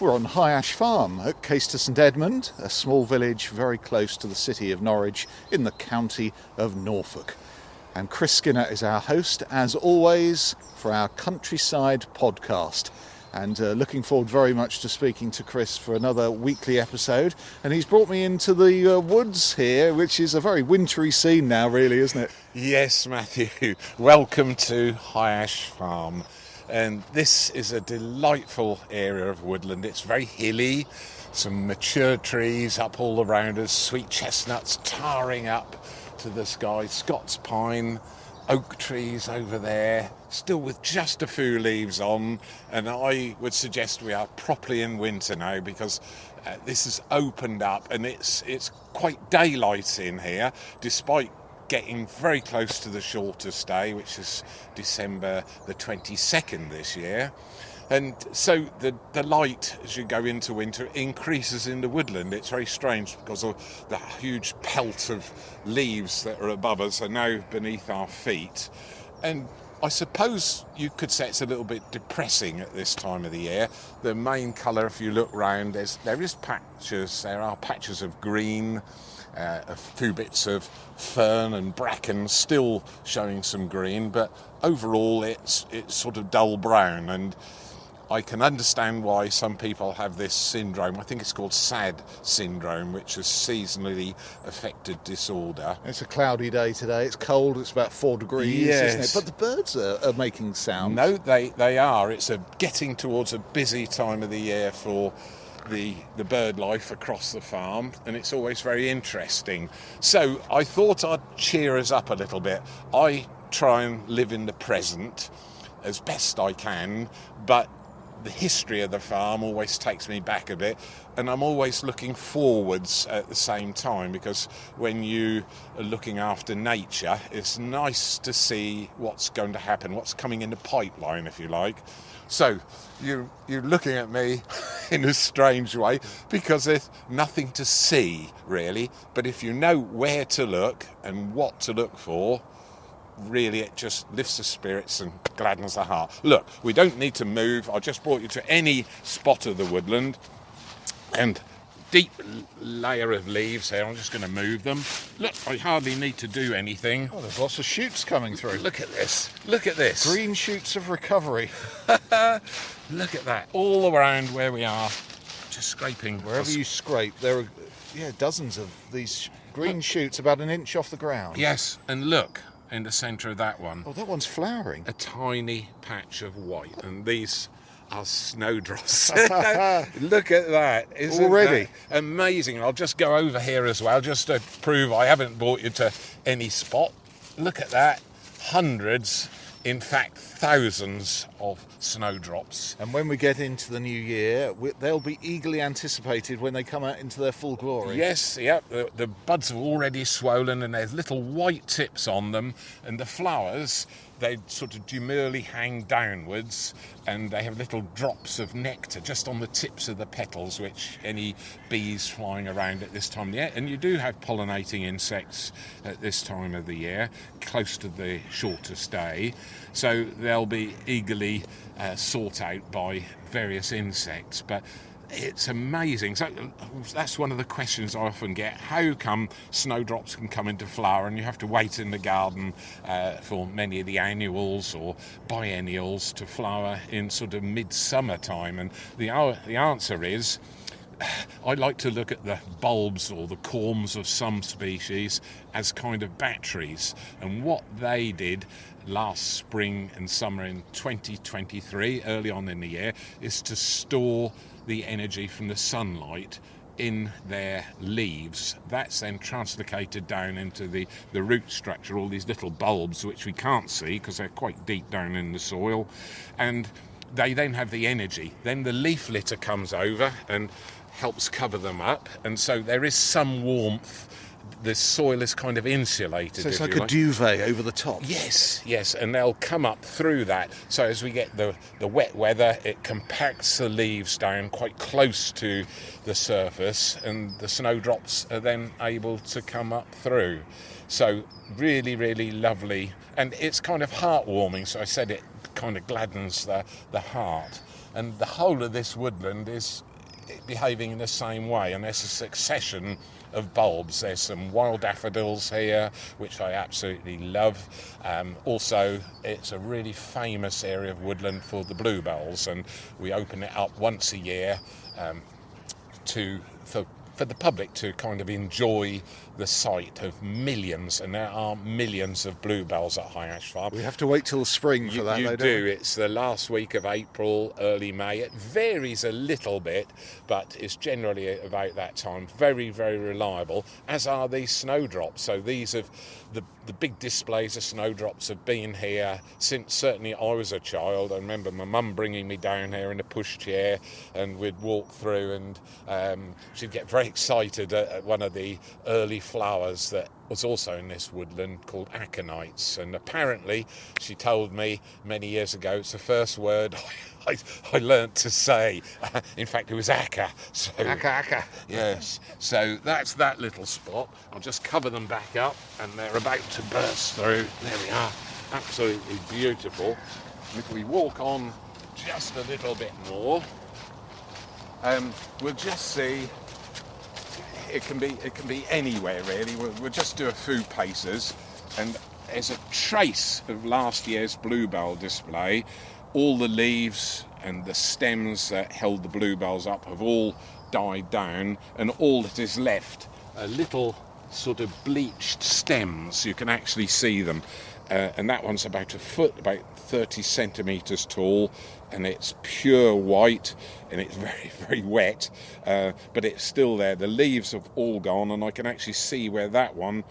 We're on High Ash Farm at Caister St Edmund, a small village very close to the city of Norwich in the county of Norfolk. And Chris Skinner is our host, as always, for our Countryside podcast. And looking forward very much to speaking to Chris for another weekly episode. And he's brought me into the woods here, which is a very wintry scene now, really, isn't it? Yes, Matthew. Welcome to High Ash Farm. And this is a delightful area of woodland. It's very hilly, some mature trees up all around us, sweet chestnuts towering up to the sky, Scots pine, oak trees over there, still with just a few leaves on. And I would suggest we are properly in winter now, because this has opened up and it's quite daylight in here, despite getting very close to the shortest day, which is December the 22nd this year. And so the light, as you go into winter, increases in the woodland. It's very strange because of the huge pelt of leaves that are above us are now beneath our feet. And I suppose you could say it's a little bit depressing at this time of the year. The main colour, if you look round, there are patches of green, a few bits of fern and bracken still showing some green, but overall it's sort of dull brown. And I can understand why some people have this syndrome. I think it's called SAD syndrome, which is seasonally affected disorder. It's a cloudy day today. It's cold. It's about 4 degrees, yes. Isn't it? But the birds are making sound. No, they are. It's getting towards a busy time of the year for the bird life across the farm, and it's always very interesting. So I thought I'd cheer us up a little bit. I try and live in the present as best I can, but the history of the farm always takes me back a bit, and I'm always looking forwards at the same time, because when you are looking after nature, it's nice to see what's going to happen, what's coming in the pipeline, if you like. So you're looking at me in a strange way, because there's nothing to see, really, but if you know where to look and what to look for, really it just lifts the spirits and gladdens the heart. Look, we don't need to move. I just brought you to any spot of the woodland, and deep layer of leaves here. I'm just going to move them. Look, I hardly need to do anything. Oh, there's lots of shoots coming through. Look at this. Look at this. Green shoots of recovery. Look at that. All around where we are, just scraping. Wherever you scrape, there are dozens of these green shoots about an inch off the ground. Yes, and look. In the centre of that one. Oh, that one's flowering. A tiny patch of white, and these are snowdrops. Look at that. Isn't already that amazing? I'll just go over here as well, just to prove I haven't brought you to any spot. Look at that. Hundreds, in fact thousands of snowdrops. And when we get into the new year, they'll be eagerly anticipated when they come out into their full glory. Yes, yep, the buds are already swollen and there's little white tips on them, and the flowers, they sort of demurely hang downwards, and they have little drops of nectar just on the tips of the petals, which any bees flying around at this time of the year. And you do have pollinating insects at this time of the year, close to the shortest day, so they'll be eagerly sought out by various insects. But it's amazing. So that's one of the questions I often get. How come snowdrops can come into flower and you have to wait in the garden for many of the annuals or biennials to flower in sort of midsummer time? And the answer is, I like to look at the bulbs or the corms of some species as kind of batteries. And what they did last spring and summer in 2023, early on in the year, is to store the energy from the sunlight in their leaves. That's then translocated down into the root structure, all these little bulbs which we can't see because they're quite deep down in the soil. And they then have the energy. Then the leaf litter comes over and helps cover them up, and so there is some warmth. The soil is kind of insulated. So it's like a duvet over the top. Yes, and they'll come up through that. So as we get the wet weather, it compacts the leaves down quite close to the surface, and the snowdrops are then able to come up through. So really, really lovely. And it's kind of heartwarming. So I said it kind of gladdens the heart. And the whole of this woodland is behaving in the same way, and there's a succession of bulbs. There's some wild daffodils here, which I absolutely love. Also, it's a really famous area of woodland for the bluebells, and we open it up once a year for the public to kind of enjoy the sight of millions, and there are millions of bluebells at High Ash Farm. We have to wait till the spring for that, You though, do. don't we? It's the last week of April, early May. It varies a little bit, but it's generally about that time. Very, very reliable, as are these snowdrops. So these have the big displays of snowdrops have been here since certainly I was a child. I remember my mum bringing me down here in a pushchair, and we'd walk through, and she'd get very excited at one of the early flowers that was also in this woodland called aconites. And apparently, she told me many years ago, it's the first word I learnt to say. In fact, it was aca. So, Aca. yes. So that's that little spot. I'll just cover them back up, and they're about to burst through. There we are. Absolutely beautiful. And if we walk on just a little bit more, we'll just see. It can be anywhere really. We'll just do a few paces, and there's a trace of last year's bluebell display. All the leaves and the stems that held the bluebells up have all died down, and all that is left are little sort of bleached stems. You can actually see them, and that one's about a foot, about 30 centimetres tall, and it's pure white, and it's very, very wet, but it's still there. The leaves have all gone, and I can actually see where that one,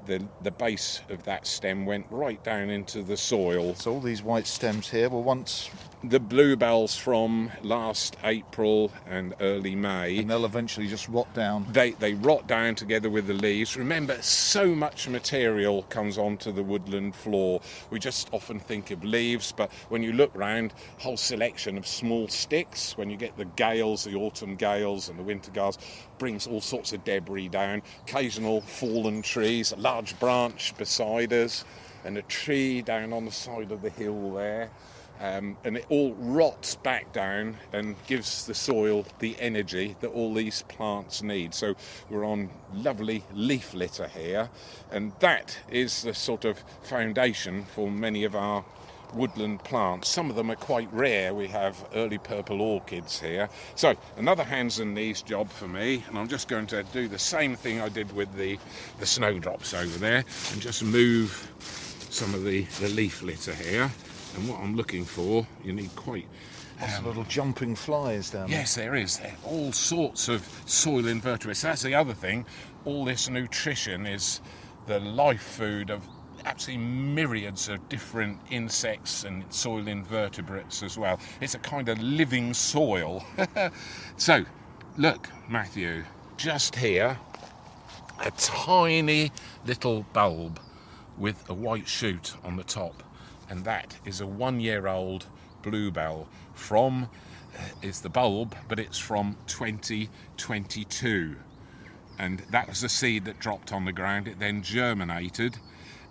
the base of that stem went right down into the soil. So all these white stems here were once... The bluebells from last April and early May. And they'll eventually just rot down. They rot down together with the leaves. Remember, so much material comes onto the woodland floor. We just often think of leaves, but when you look round, a whole selection of small sticks. When you get the gales, the autumn gales and the winter gales, brings all sorts of debris down. Occasional fallen trees, a large branch beside us, and a tree down on the side of the hill there. And it all rots back down and gives the soil the energy that all these plants need. So we're on lovely leaf litter here, and that is the sort of foundation for many of our woodland plants. Some of them are quite rare. We have early purple orchids here. So another hands and knees job for me, and I'm just going to do the same thing I did with the snowdrops over there, and just move some of the leaf litter here. And what I'm looking for, you need quite... There's little jumping flies down there. Yes, there is. There are all sorts of soil invertebrates. That's the other thing. All this nutrition is the life food of absolutely myriads of different insects and soil invertebrates as well. It's a kind of living soil. So, look, Matthew, just here, a tiny little bulb with a white shoot on the top. And that is a 1-year-old bluebell from, is the bulb, but it's from 2022. And that was the seed that dropped on the ground. It then germinated,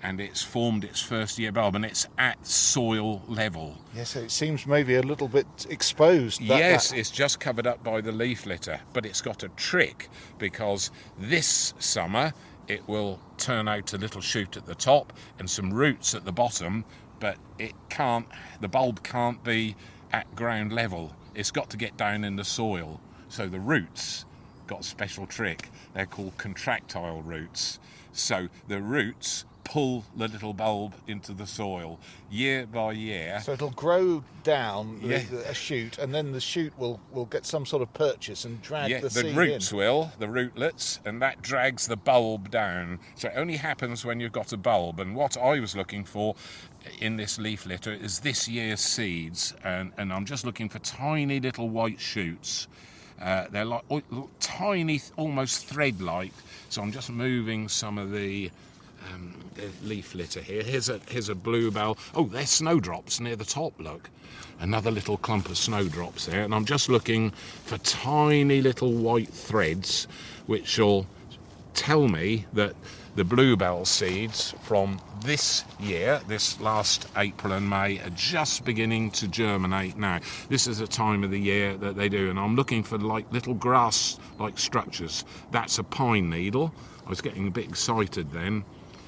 and it's formed its first year bulb, and it's at soil level. Yes, it seems maybe a little bit exposed. Yes, it's just covered up by the leaf litter, but it's got a trick, because this summer it will turn out a little shoot at the top and some roots at the bottom, but the bulb can't be at ground level. It's got to get down in the soil. So the roots got a special trick. They're called contractile roots. So the roots pull the little bulb into the soil year by year. So it'll grow down Yeah. a shoot, and then the shoot will get some sort of purchase and drag the seed roots in. the rootlets, and that drags the bulb down. So it only happens when you've got a bulb. And what I was looking for in this leaf litter is this year's seeds, and I'm just looking for tiny little white shoots. They're like tiny, almost thread-like. So I'm just moving some of the leaf litter here. Here's a bluebell. Oh, there's snowdrops near the top, look. Another little clump of snowdrops there. And I'm just looking for tiny little white threads which will tell me that the bluebell seeds from this year, this last April and May, are just beginning to germinate now. This is a time of the year that they do, and I'm looking for like little grass-like structures. That's a pine needle. I was getting a bit excited then,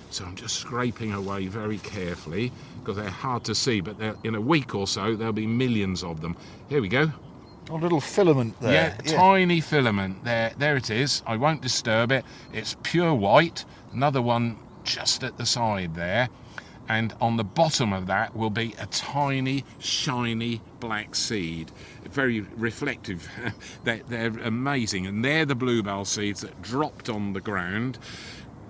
so I'm just scraping away very carefully because they're hard to see, but in a week or so there'll be millions of them. Here we go. A little filament there. Yeah, tiny filament. There it is. I won't disturb it. It's pure white. Another one just at the side there. And on the bottom of that will be a tiny, shiny black seed. Very reflective. They're amazing. And they're the bluebell seeds that dropped on the ground.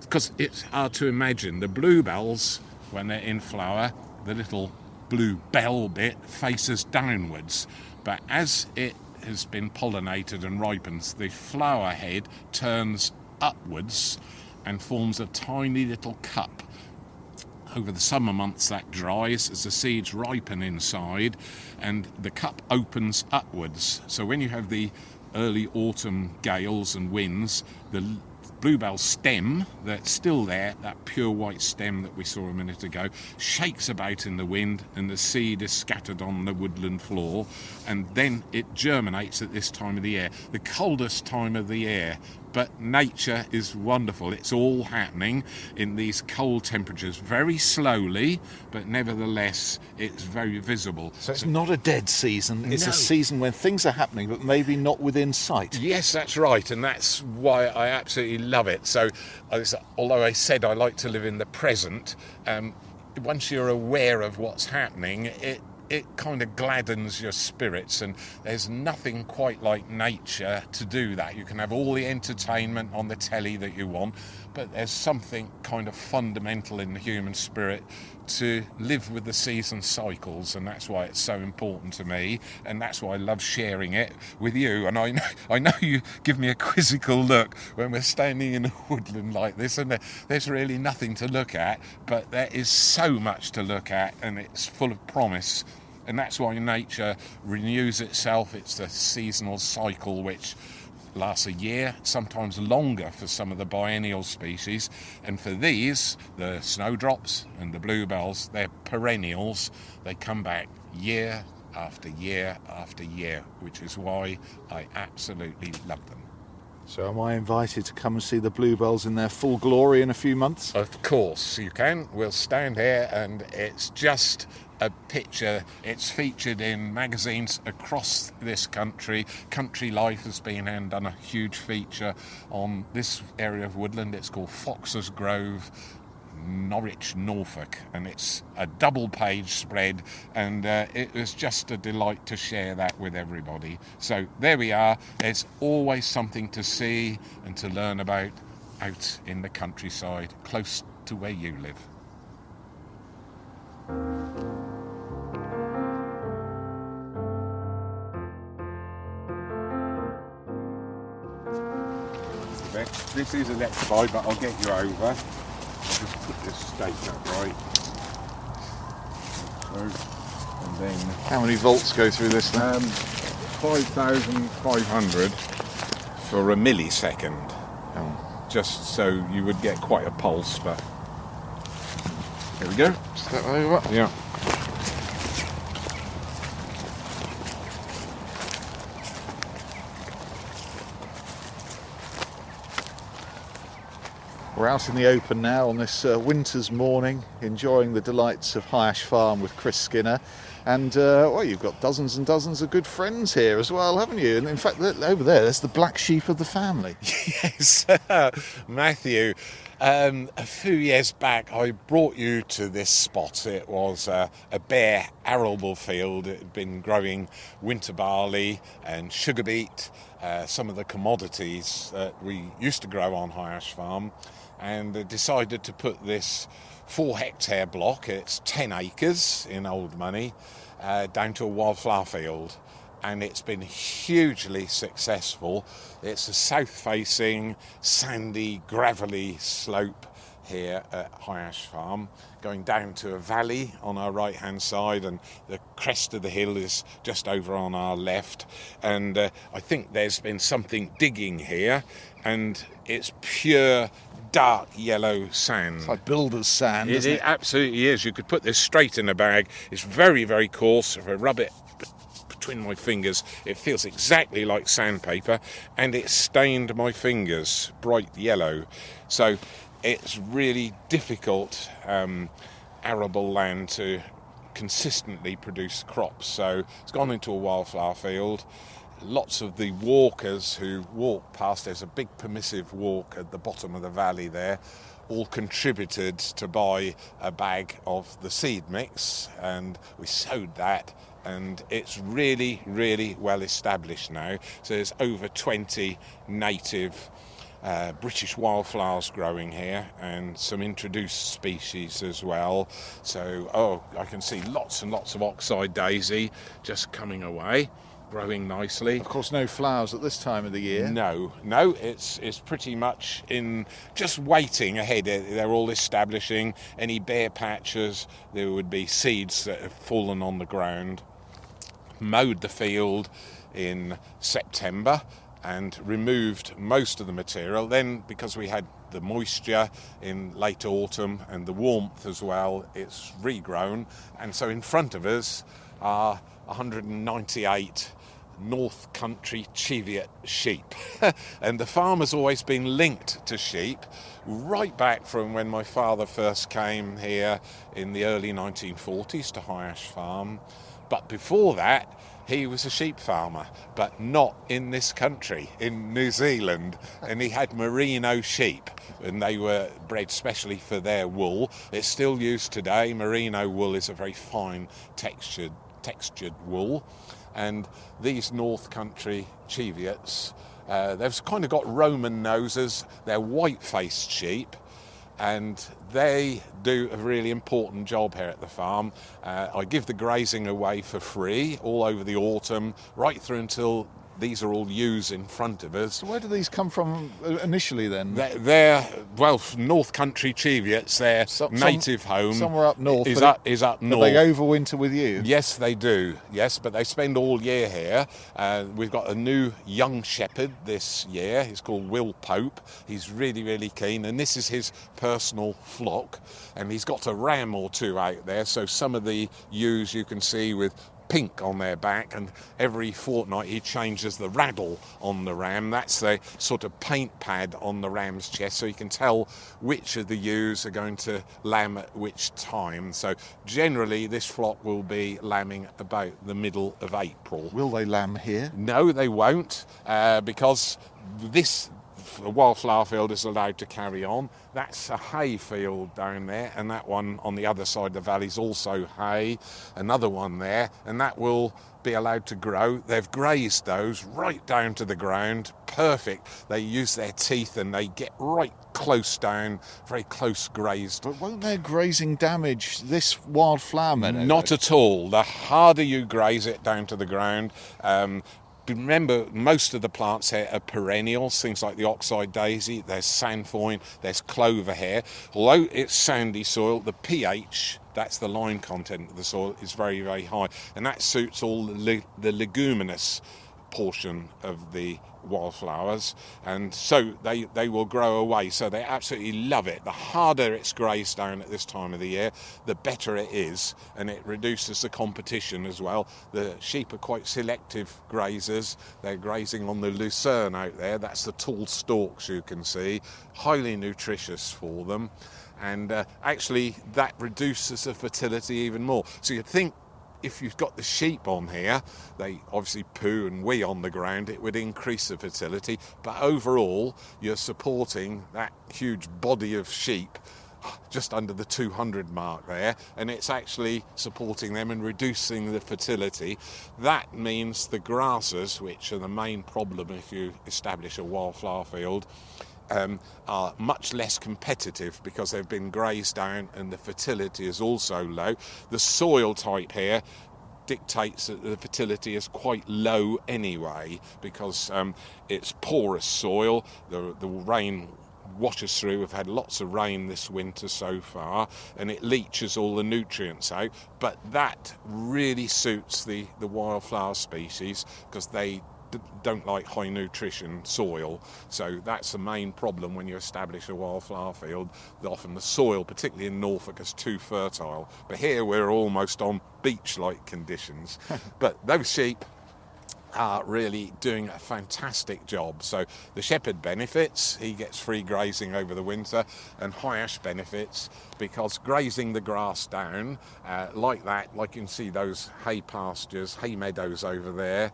Because it's hard to imagine. The bluebells, when they're in flower, the little blue bell bit faces downwards. But as it has been pollinated and ripens, the flower head turns upwards and forms a tiny little cup. Over the summer months that dries as the seeds ripen inside and the cup opens upwards. So when you have the early autumn gales and winds, the bluebell stem that's still there, that pure white stem that we saw a minute ago, shakes about in the wind and the seed is scattered on the woodland floor, and then it germinates at this time of the year, the coldest time of the year. But nature is wonderful. It's all happening in these cold temperatures very slowly, but nevertheless it's very visible. So it's not a dead season, it's No. a season when things are happening but maybe not within sight. Yes, that's right, and that's why I absolutely love it. So, although I said I like to live in the present, once you're aware of what's happening, it kind of gladdens your spirits, and there's nothing quite like nature to do that. You can have all the entertainment on the telly that you want, but there's something kind of fundamental in the human spirit to live with the season cycles, and that's why it's so important to me, and that's why I love sharing it with you. And I know you give me a quizzical look when we're standing in a woodland like this, and there's really nothing to look at, but there is so much to look at, and it's full of promise. And that's why nature renews itself. It's the seasonal cycle which lasts a year, sometimes longer for some of the biennial species. And for these, the snowdrops and the bluebells, they're perennials. They come back year after year after year, which is why I absolutely love them. So am I invited to come and see the bluebells in their full glory in a few months? Of course you can. We'll stand here, and it's just a picture. It's featured in magazines across this country. Country Life has been and done a huge feature on this area of woodland. It's called Foxes Grove, Norwich, Norfolk, and it's a double page spread, and it was just a delight to share that with everybody. So there we are. There's always something to see and to learn about out in the countryside, close to where you live. This is electrified, but I'll get you over. I'll just put this stake up right. So, and then How many volts go through this then? 5,500 for a millisecond. Just so you would get quite a pulse, but there we go. Step over. Yeah. We're out in the open now on this winter's morning, enjoying the delights of High Ash Farm with Chris Skinner. And, well, you've got dozens and dozens of good friends here as well, haven't you? And in fact, over there's the black sheep of the family. Yes, Matthew. A few years back, I brought you to this spot. It was a bare arable field. It had been growing winter barley and sugar beet, some of the commodities that we used to grow on High Ash Farm, and decided to put this 4-hectare block, it's 10 acres in old money, down to a wildflower field. And it's been hugely successful. It's a south-facing, sandy, gravelly slope here at High Ash Farm, going down to a valley on our right-hand side, and the crest of the hill is just over on our left. And I think there's been something digging here, and it's pure dark yellow sand. It's like builder's sand, isn't It absolutely is. You could put this straight in a bag. It's very, very coarse. If I rub it between my fingers, it feels exactly like sandpaper, and it stained my fingers bright yellow. So it's really difficult arable land to consistently produce crops. So it's gone into a wildflower field. Lots of the walkers who walk past, there's a big permissive walk at the bottom of the valley there, all contributed to buy a bag of the seed mix, and we sowed that, and it's really, really well established now. So there's over 20 native British wildflowers growing here, and some introduced species as well. So, I can see lots and lots of oxeye daisy just coming away, growing nicely. Of course, no flowers at this time of the year. No, it's pretty much in just waiting ahead. They're all establishing. Any bare patches, there would be seeds that have fallen on the ground. Mowed the field in September and removed most of the material. Then, because we had the moisture in late autumn and the warmth as well, it's regrown. And so in front of us are 198 North Country Cheviot sheep. And the farm has always been linked to sheep, right back from when my father first came here in the early 1940s to High Ash Farm. But before that, he was a sheep farmer, but not in this country, in New Zealand. And he had merino sheep, and they were bred specially for their wool. It's still used today. Merino wool is a very fine textured wool. And these North Country Cheviots, they've kind of got Roman noses. They're white-faced sheep, and they do a really important job here at the farm. I give the grazing away for free all over the autumn, right through until these are all ewes in front of us. So where do these come from initially then? They're North Country Cheviots, their native home. Somewhere up north. Is up north. But they overwinter with you? Yes, they do. Yes, but they spend all year here. We've got a new young shepherd this year. He's called Will Pope. He's really, really keen, and this is his personal flock. And he's got a ram or two out there, so some of the ewes you can see with pink on their back, and every fortnight he changes the raddle on the ram. That's the sort of paint pad on the ram's chest, so you can tell which of the ewes are going to lamb at which time. So generally this flock will be lambing about the middle of April. Will they lamb here? No, they won't, because this wildflower field is allowed to carry on. That's a hay field down there, and that one on the other side of the valley is also hay. Another one there, and that will be allowed to grow. They've grazed those right down to the ground. Perfect. They use their teeth and they get right close down, very close grazed. But won't their grazing damage this wildflower meadow? Not at all. The harder you graze it down to the ground, remember, most of the plants here are perennials, things like the oxeye daisy, there's sandfoin, there's clover here. Although it's sandy soil, the pH, that's the lime content of the soil, is very, very high. And that suits all the leguminous portion of the wildflowers, and so they will grow away. So they absolutely love it. The harder it's grazed down at this time of the year, the better it is, and it reduces the competition as well. The sheep are quite selective grazers. They're grazing on the lucerne out there. That's the tall stalks you can see, highly nutritious for them, and actually that reduces the fertility even more. So you'd think if you've got the sheep on here, they obviously poo and wee on the ground, it would increase the fertility, but overall you're supporting that huge body of sheep just under the 200 mark there, and it's actually supporting them and reducing the fertility. That means the grasses, which are the main problem if you establish a wildflower field, are much less competitive because they've been grazed down and the fertility is also low. The soil type here dictates that the fertility is quite low anyway, because it's porous soil. The rain washes through. We've had lots of rain this winter so far, and it leaches all the nutrients out. But that really suits the wildflower species, because they don't like high nutrition soil, so that's the main problem when you establish a wildflower field. Often the soil, particularly in Norfolk, is too fertile, but here we're almost on beach-like conditions. But those sheep are really doing a fantastic job. So the shepherd benefits, he gets free grazing over the winter, and Hyash benefits because grazing the grass down like that, like you can see those hay pastures, hay meadows over there,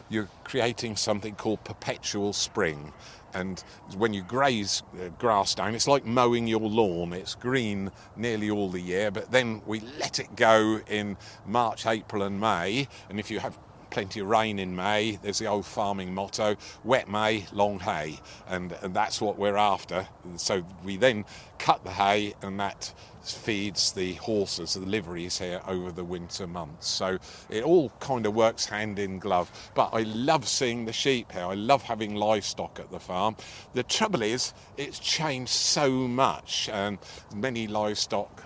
you're creating something called perpetual spring. And when you graze grass down, it's like mowing your lawn. It's green nearly all the year, but then we let it go in March, April and May, and if you have plenty of rain in May, there's the old farming motto, wet May, long hay, and that's what we're after. So we then cut the hay, and that feeds the horses, the liveries here over the winter months. So it all kind of works hand in glove. But I love seeing the sheep here. I love having livestock at the farm. The trouble is, it's changed so much, and many livestock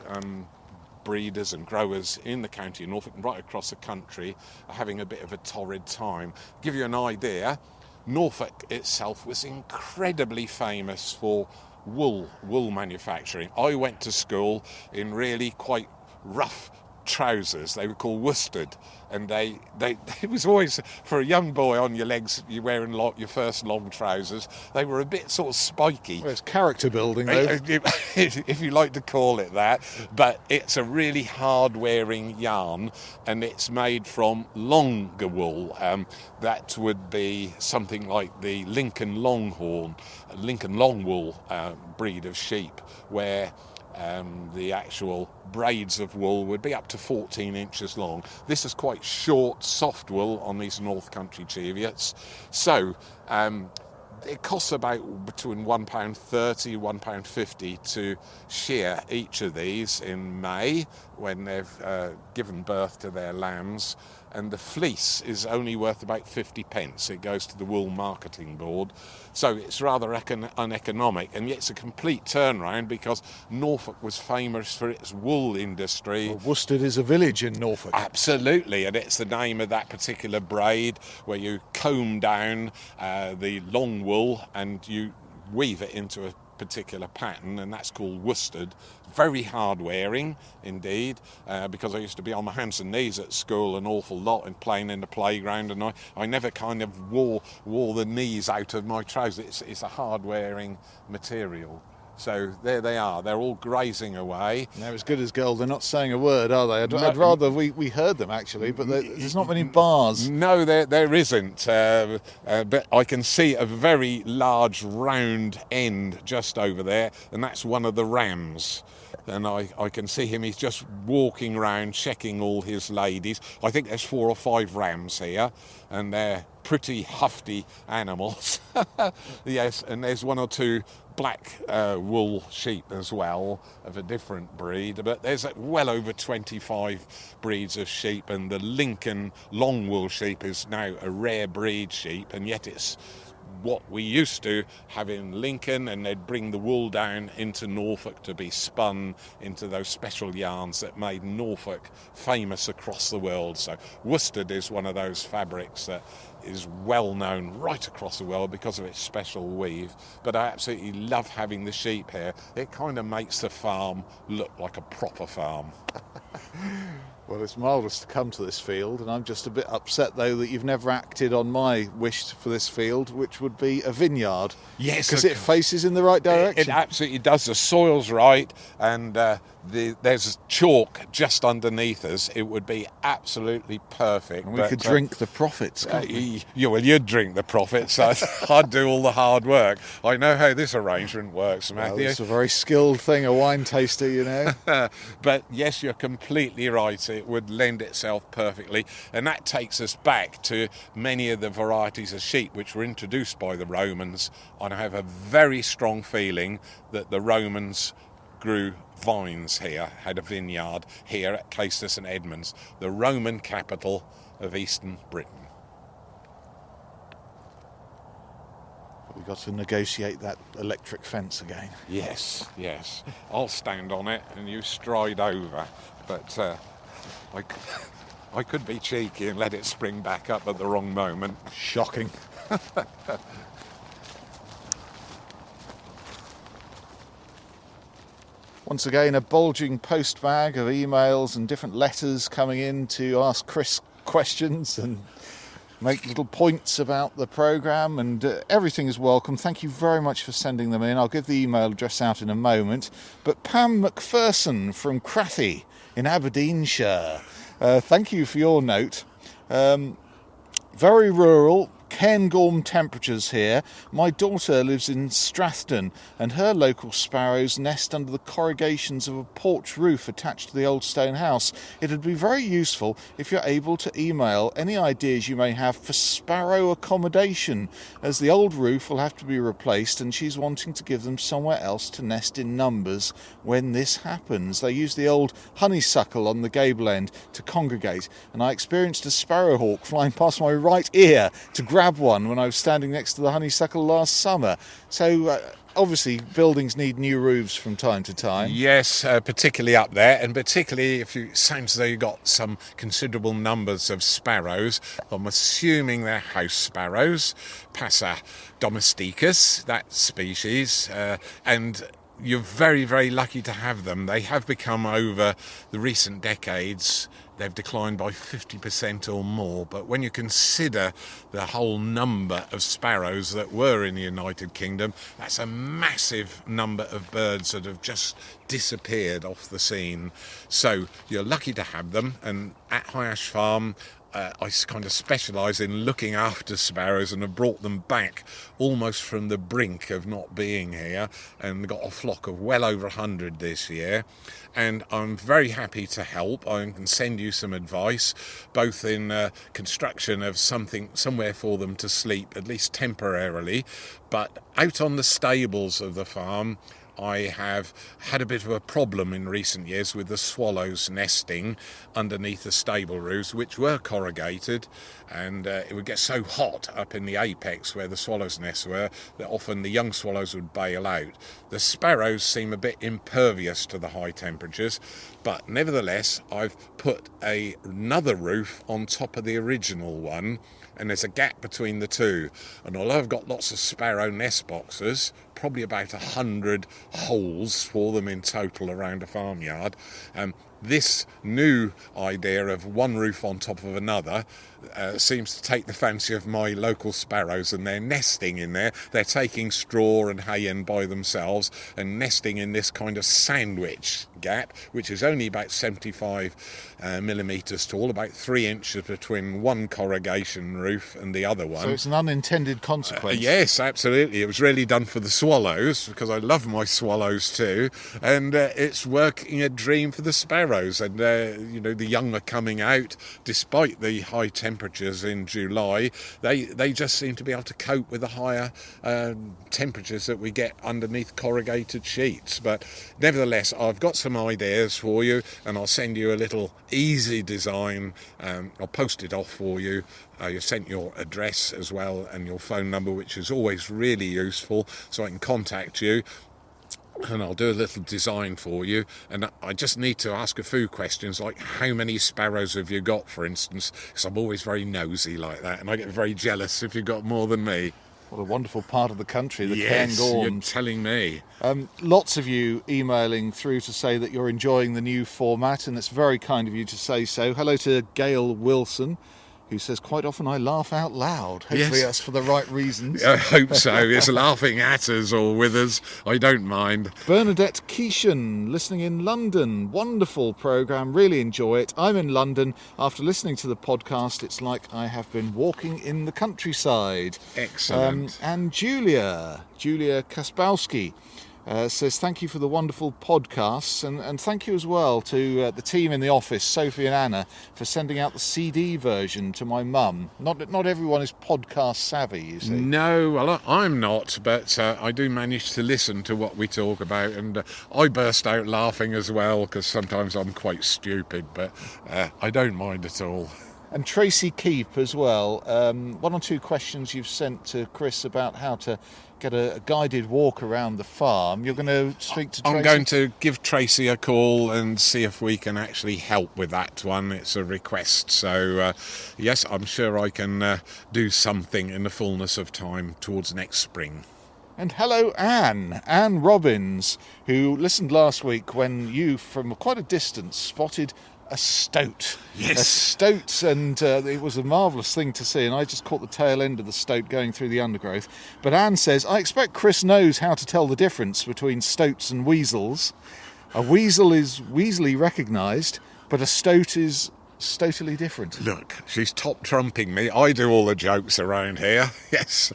breeders and growers in the county of Norfolk and right across the country are having a bit of a torrid time. To give you an idea, Norfolk itself was incredibly famous for wool manufacturing. I went to school in really quite rough trousers. They were called worsted, and they it was always, for a young boy on your legs, you're wearing your first long trousers, they were a bit sort of spiky. Well, it's character building, though. If you like to call it that. But it's a really hard wearing yarn, and it's made from longer wool. That would be something like the Lincoln Longhorn, Lincoln Longwool breed of sheep, where the actual braids of wool would be up to 14 inches long. This is quite short, soft wool on these North Country Cheviots. So it costs about between £1.30, £1.50 to shear each of these in May when they've given birth to their lambs. And the fleece is only worth about 50 pence. It goes to the Wool Marketing Board. So it's rather uneconomic, and yet it's a complete turnaround because Norfolk was famous for its wool industry. Well, Worstead is a village in Norfolk. Absolutely, and it's the name of that particular braid where you comb down the long wool and you weave it into a particular pattern, and that's called worsted. Very hard wearing indeed, because I used to be on my hands and knees at school an awful lot and playing in the playground, and I never kind of wore the knees out of my trousers. It's a hard wearing material. So there they are. They're all grazing away. They're as good as gold. They're not saying a word, are they? I'd rather we heard them, actually, but there's not many bars. No, there isn't. But I can see a very large round end just over there, and that's one of the rams. And I can see him. He's just walking around checking all his ladies. I think there's 4 or 5 rams here, and they're pretty hufty animals. Yes, and there's 1 or 2 black wool sheep as well of a different breed, but there's well over 25 breeds of sheep, and the Lincoln long wool sheep is now a rare breed sheep, and yet it's what we used to have in Lincoln, and they'd bring the wool down into Norfolk to be spun into those special yarns that made Norfolk famous across the world. So worsted is one of those fabrics that is well known right across the world because of its special weave. But I absolutely love having the sheep here. It kind of makes the farm look like a proper farm. Well, it's marvellous to come to this field, and I'm just a bit upset, though, that you've never acted on my wish for this field, which would be a vineyard. Yes. Because it faces in the right direction. It absolutely does. The soil's right, and there's chalk just underneath us. It would be absolutely perfect. And we could drink the profits, can't we? Well, you'd drink the profits. I'd do all the hard work. I know how this arrangement works, Matthew. Well, it's a very skilled thing, a wine taster, you know. But yes, you're completely right. It would lend itself perfectly, and that takes us back to many of the varieties of sheep which were introduced by the Romans. And I have a very strong feeling that the Romans grew vines here, had a vineyard here at Caistor St Edmunds, the Roman capital of Eastern Britain. We've got to negotiate that electric fence again. Yes. I'll stand on it and you stride over. But I could be cheeky and let it spring back up at the wrong moment. Shocking. Once again, a bulging post bag of emails and different letters coming in to ask Chris questions and make little points about the programme, and everything is welcome. Thank you very much for sending them in. I'll give the email address out in a moment. But Pam McPherson from Crathy in Aberdeenshire, thank you for your note. Very rural, Cairngorm temperatures here. My daughter lives in Strathdon and her local sparrows nest under the corrugations of a porch roof attached to the old stone house. It would be very useful if you're able to email any ideas you may have for sparrow accommodation, as the old roof will have to be replaced and she's wanting to give them somewhere else to nest in numbers when this happens. They use the old honeysuckle on the gable end to congregate, and I experienced a sparrowhawk flying past my right ear to grab one when I was standing next to the honeysuckle last summer. So obviously buildings need new roofs from time to time. Yes, particularly up there, and particularly if you sounds as though you've got some considerable numbers of sparrows. I'm assuming they're house sparrows, Passer domesticus, that species, and you're very, very lucky to have them. They have become, over the recent decades, they've declined by 50% or more. But when you consider the whole number of sparrows that were in the United Kingdom, that's a massive number of birds that have just disappeared off the scene. So you're lucky to have them. And at High Ash Farm, I kind of specialise in looking after sparrows, and have brought them back almost from the brink of not being here, and got a flock of well over 100 this year. And I'm very happy to help. I can send you some advice, both in construction of somewhere for them to sleep, at least temporarily, but out on the stables of the farm. I have had a bit of a problem in recent years with the swallows nesting underneath the stable roofs, which were corrugated, and it would get so hot up in the apex where the swallows' nests were that often the young swallows would bail out. The sparrows seem a bit impervious to the high temperatures, but nevertheless I've put another roof on top of the original one, and there's a gap between the two. And although I've got lots of sparrow nest boxes, probably about 100 holes for them in total around a farmyard, this new idea of one roof on top of another seems to take the fancy of my local sparrows, and they're nesting in there. They're taking straw and hay in by themselves and nesting in this kind of sandwich gap, which is only about 75 millimetres tall, about 3 inches between one corrugation roof and the other one. So it's an unintended consequence. Yes, absolutely. It was really done for the swallows, because I love my swallows too, and it's working a dream for the sparrows. And the young are coming out despite the high temperatures in July. They just seem to be able to cope with the higher temperatures that we get underneath corrugated sheets. But nevertheless, I've got some ideas for you, and I'll send you a little easy design. I'll post it off for you. You've sent your address as well and your phone number, which is always really useful, so I can contact you. And I'll do a little design for you. And I just need to ask a few questions, like how many sparrows have you got, for instance, because I'm always very nosy like that, and I get very jealous if you've got more than me. What a wonderful part of the country, the Yes, Cairngorms. you're telling me. Lots of you emailing through to say that you're enjoying the new format, and it's very kind of you to say so. Hello to Gail Wilson, who says, quite often I laugh out loud. Hopefully Yes. that's for the right reasons. I hope so. It's laughing at us or with us. I don't mind. Bernadette Keeshan, listening in London. Wonderful programme, really enjoy it. I'm in London. After listening to the podcast, it's like I have been walking in the countryside. Excellent. And Julia Kaspowski says, thank you for the wonderful podcasts, and thank you as well to the team in the office, Sophie and Anna, for sending out the CD version to my mum. Not everyone is podcast savvy, you see. No, well, I'm not, but I do manage to listen to what we talk about, and I burst out laughing as well, because sometimes I'm quite stupid, but I don't mind at all. And Tracy Keep as well. One or two questions you've sent to Chris about how to get a guided walk around the farm. You're going to speak to Tracy? I'm going to give Tracy a call and see if we can actually help with that one. It's a request. So, yes, I'm sure I can do something in the fullness of time towards next spring. And hello, Anne Robbins, who listened last week when you, from quite a distance, spotted a stoat. Yes. A stoat, and it was a marvellous thing to see, and I just caught the tail end of the stoat going through the undergrowth. But Anne says, I expect Chris knows how to tell the difference between stoats and weasels. A weasel is weaselly recognised, but a stoat is totally different. Look, she's top trumping me. I do all the jokes around here. Yes.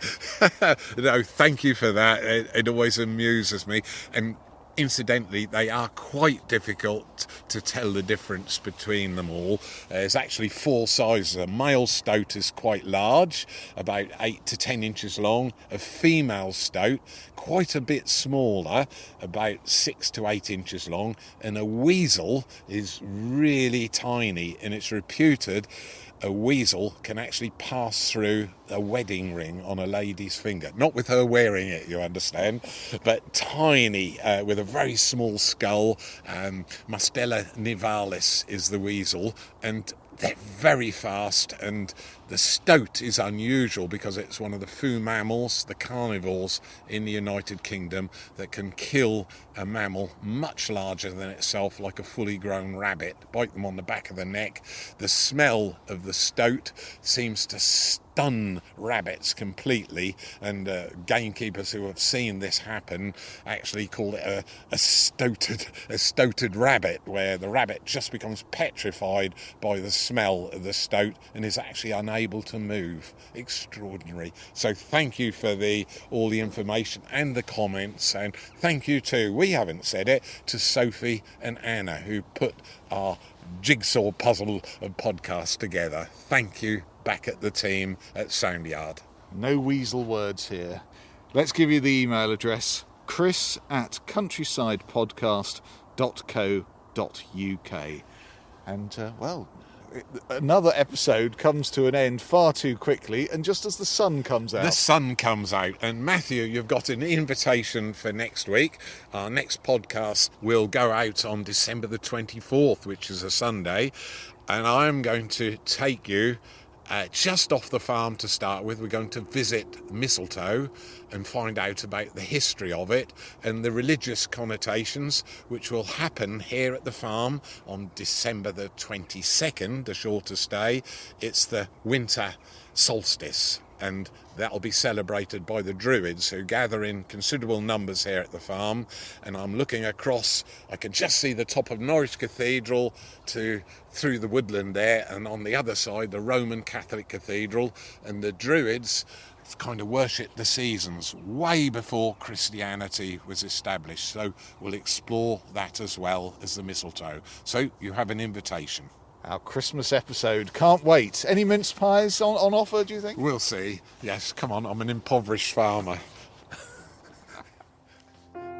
No, thank you for that. It always amuses me. And incidentally, they are quite difficult to tell the difference between them all. There's actually 4 sizes. A male stoat is quite large, about 8 to 10 inches long. A female stoat, quite a bit smaller, about 6 to 8 inches long. And a weasel is really tiny, and it's reputed a weasel can actually pass through a wedding ring on a lady's finger. Not with her wearing it, you understand, but tiny, with a very small skull. Mustela nivalis is the weasel, and they're very fast, and the stoat is unusual because it's one of the few mammals, the carnivores in the United Kingdom, that can kill a mammal much larger than itself, like a fully grown rabbit, bite them on the back of the neck. The smell of the stoat seems to stun rabbits completely, and gamekeepers who have seen this happen actually call it a stoated rabbit, where the rabbit just becomes petrified by the smell of the stoat and is actually unable to move. Extraordinary. So thank you for all the information and the comments, and thank you too, we haven't said it, to Sophie and Anna, who put our jigsaw puzzle of podcast together. Thank you, back at the team at Soundyard. No weasel words here. Let's give you the email address, chris@countrysidepodcast.co.uk. And, another episode comes to an end far too quickly, and just as the sun comes out. The sun comes out. And Matthew, you've got an invitation for next week. Our next podcast will go out on December the 24th, which is a Sunday. And I'm going to take you just off the farm to start with. We're going to visit Mistletoe and find out about the history of it and the religious connotations, which will happen here at the farm on December the 22nd, a shorter day. It's the winter solstice, and that'll be celebrated by the Druids, who gather in considerable numbers here at the farm. And I'm looking across, I can just see the top of Norwich Cathedral through the woodland there, and on the other side the Roman Catholic Cathedral. And the Druids kind of worship the seasons way before Christianity was established, so we'll explore that as well as the mistletoe. So you have an invitation. Our Christmas episode. Can't wait. Any mince pies on offer, do you think? We'll see. Yes, come on, I'm an impoverished farmer.